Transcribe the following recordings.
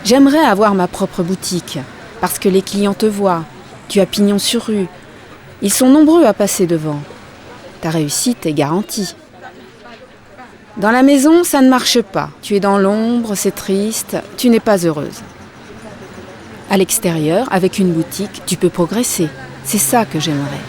J'aimerais avoir ma propre boutique, parce que les clients te voient, tu as pignon sur rue. Ils sont nombreux à passer devant. Ta réussite est garantie. Dans la maison, ça ne marche pas. Tu es dans l'ombre, c'est triste, tu n'es pas heureuse. À l'extérieur, avec une boutique, tu peux progresser. C'est ça que j'aimerais.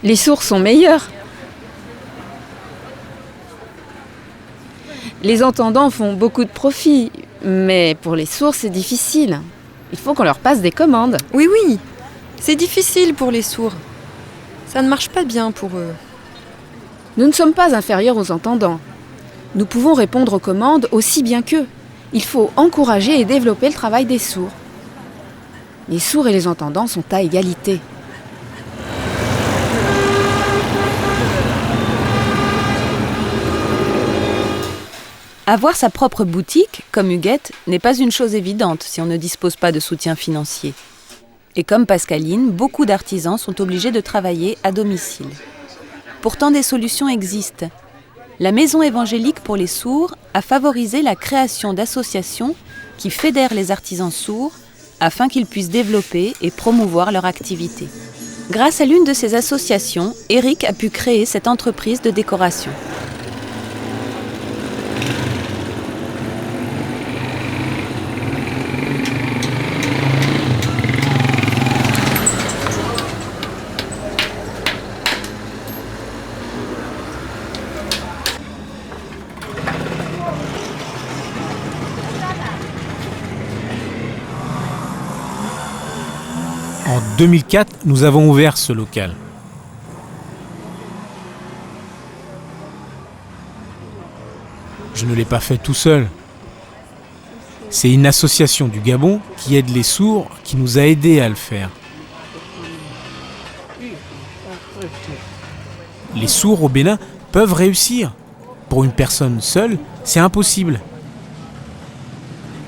Les sourds sont meilleurs. Les entendants font beaucoup de profit, mais pour les sourds, c'est difficile. Il faut qu'on leur passe des commandes. Oui, oui, c'est difficile pour les sourds. Ça ne marche pas bien pour eux. Nous ne sommes pas inférieurs aux entendants. Nous pouvons répondre aux commandes aussi bien qu'eux. Il faut encourager et développer le travail des sourds. Les sourds et les entendants sont à égalité. Avoir sa propre boutique, comme Huguette, n'est pas une chose évidente si on ne dispose pas de soutien financier. Et comme Pascaline, beaucoup d'artisans sont obligés de travailler à domicile. Pourtant, des solutions existent. La Maison évangélique pour les sourds a favorisé la création d'associations qui fédèrent les artisans sourds afin qu'ils puissent développer et promouvoir leur activité. Grâce à l'une de ces associations, Eric a pu créer cette entreprise de décoration. En 2004, nous avons ouvert ce local. Je ne l'ai pas fait tout seul. C'est une association du Gabon qui aide les sourds qui nous a aidés à le faire. Les sourds au Bénin peuvent réussir. Pour une personne seule, c'est impossible.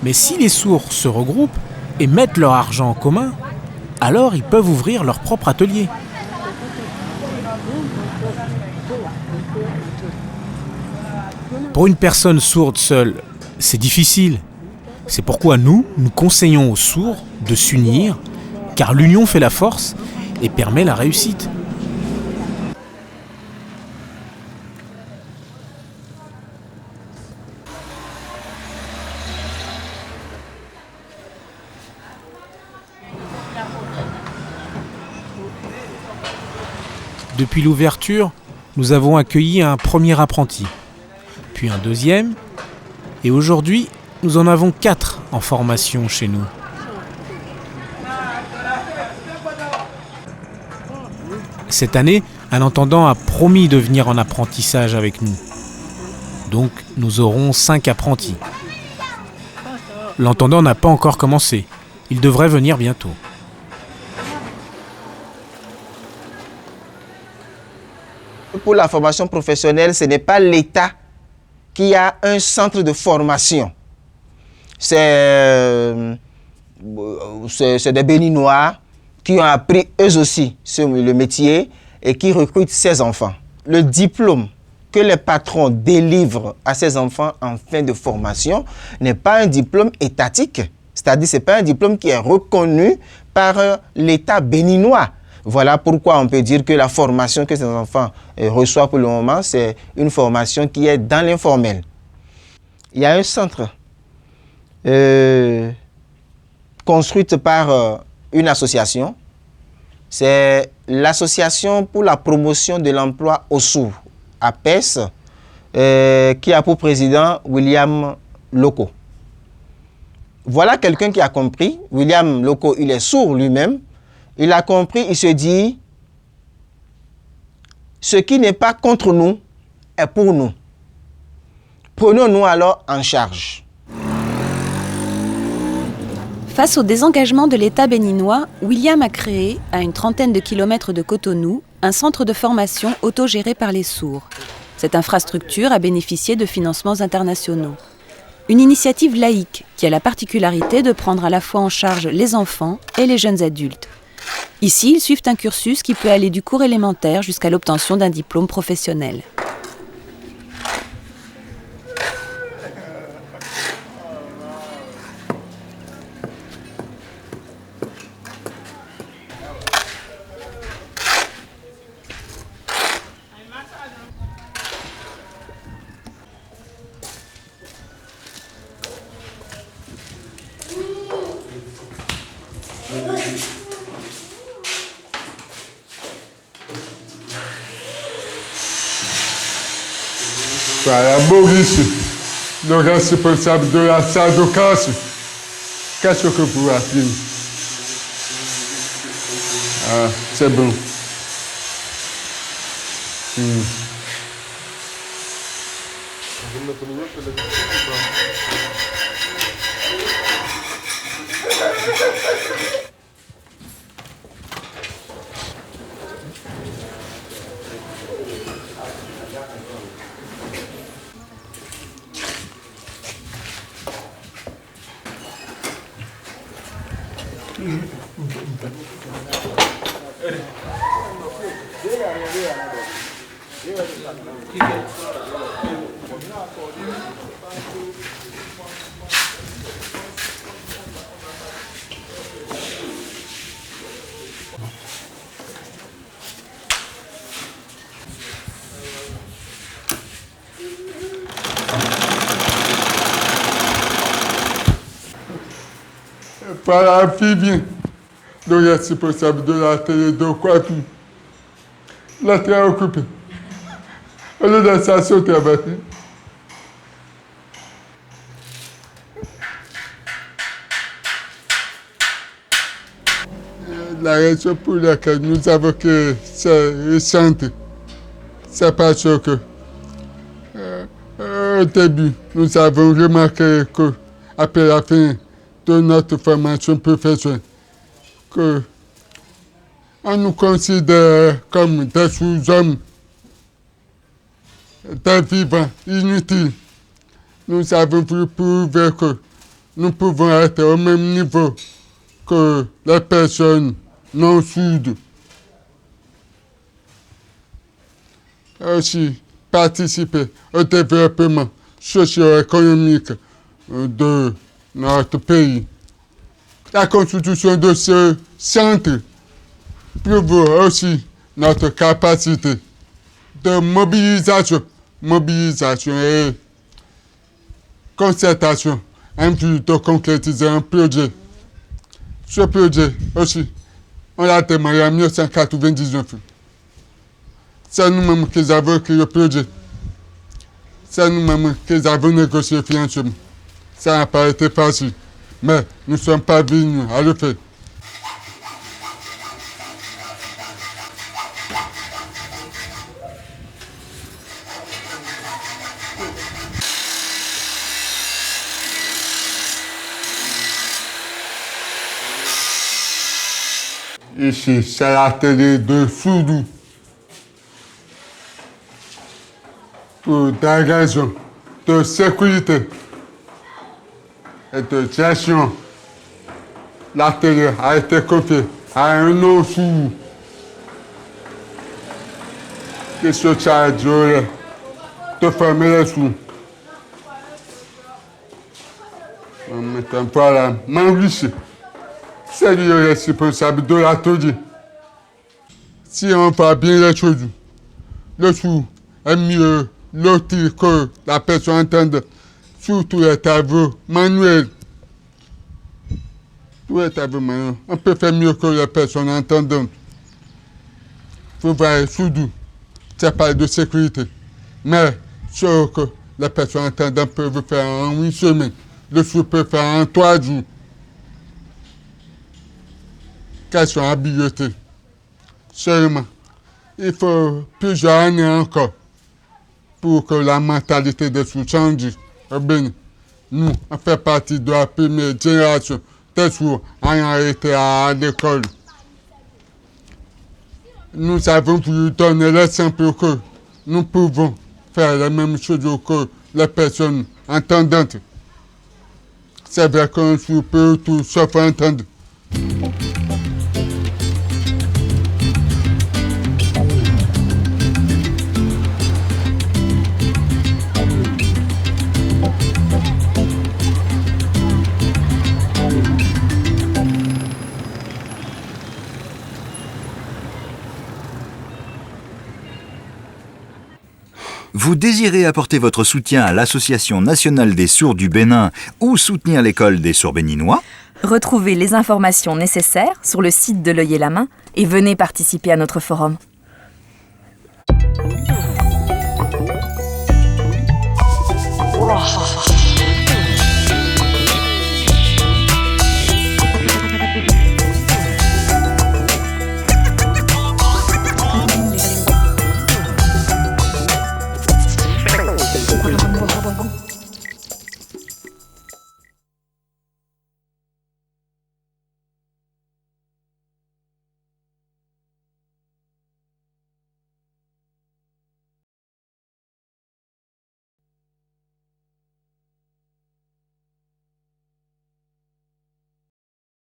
Mais si les sourds se regroupent et mettent leur argent en commun, alors ils peuvent ouvrir leur propre atelier. Pour une personne sourde seule, c'est difficile. C'est pourquoi nous conseillons aux sourds de s'unir, car l'union fait la force et permet la réussite. Depuis l'ouverture, nous avons accueilli un premier apprenti, puis un deuxième, et aujourd'hui, nous en avons 4 en formation chez nous. Cette année, un entendant a promis de venir en apprentissage avec nous. Donc, nous aurons 5 apprentis. L'entendant n'a pas encore commencé. Il devrait venir bientôt. Pour la formation professionnelle, ce n'est pas l'État qui a un centre de formation. C'est des Béninois qui ont appris eux aussi le métier et qui recrutent ces enfants. Le diplôme que les patrons délivrent à ces enfants en fin de formation n'est pas un diplôme étatique. C'est-à-dire ce n'est pas un diplôme qui est reconnu par l'État béninois. Voilà pourquoi on peut dire que la formation que ces enfants reçoivent pour le moment, c'est une formation qui est dans l'informel. Il y a un centre construite par une association. C'est l'Association pour la promotion de l'emploi aux sourds, APES, qui a pour président William Loko. Voilà quelqu'un qui a compris. William Loko, il est sourd lui-même. Il a compris, il se dit, ce qui n'est pas contre nous est pour nous. Prenons-nous alors en charge. Face au désengagement de l'État béninois, William a créé, à une trentaine de kilomètres de Cotonou, un centre de formation autogéré par les sourds. Cette infrastructure a bénéficié de financements internationaux. Une initiative laïque qui a la particularité de prendre à la fois en charge les enfants et les jeunes adultes. Ici, ils suivent un cursus qui peut aller du cours élémentaire jusqu'à l'obtention d'un diplôme professionnel. Voilà, Maurice, le responsable de la salle de classe. Qu'est-ce que vous appelez? Ah, c'est bon. Voilà, Vivien, le responsable de la télé de Coiffure. La très occupée. Elle est dans sa sauter avec lui. La raison pour laquelle nous avons créé ce centre, c'est parce que au début, nous avons remarqué qu'après la fin de notre formation professionnelle, qu'on nous considère comme des sous-hommes, des vivants inutiles. Nous avons voulu prouver que nous pouvons être au même niveau que les personnes non sourdes. Aussi participer au développement socio-économique de notre pays. La constitution de ce centre prouve aussi notre capacité de mobilisation et concertation en vue de concrétiser un projet. Ce projet aussi, on l'a démarré en 1999. C'est nous-mêmes qui avons créé le projet. C'est nous-mêmes qui avons négocié le financement. Ça n'a pas été facile, mais nous sommes parvenus à le faire. Ici, c'est la télé de Soudou. Pour des raisons de sécurité et de gestion, la télé a été confiée à un non-sourd qui se charge de fermer les sourds. Maintenant, voilà, Maurice, c'est lui le responsable de l'atelier. Si on voit bien les choses, le sourd est mieux loti que la personne entende, surtout les travaux manuels. Tout est vraiment... On peut faire mieux que les personnes entendantes. Il faut voir Soudou. Ça parle de sécurité. Mais ce que les personnes entendantes peuvent faire en 8 semaines, le sourd peut faire en 3 jours. Question habileté. Seulement, il faut plusieurs années encore pour que la mentalité des sourds change au Bénin. Nous, on fait partie de la première génération des sourds ayant été à l'école. Nous avons voulu donner l'exemple que nous pouvons faire la même chose que les personnes entendantes. C'est vrai qu'un sourd peut tout sauf entendre. Vous désirez apporter votre soutien à l'Association nationale des sourds du Bénin ou soutenir l'école des sourds béninois? Retrouvez les informations nécessaires sur le site de L'Œil et la Main et venez participer à notre forum. Wow.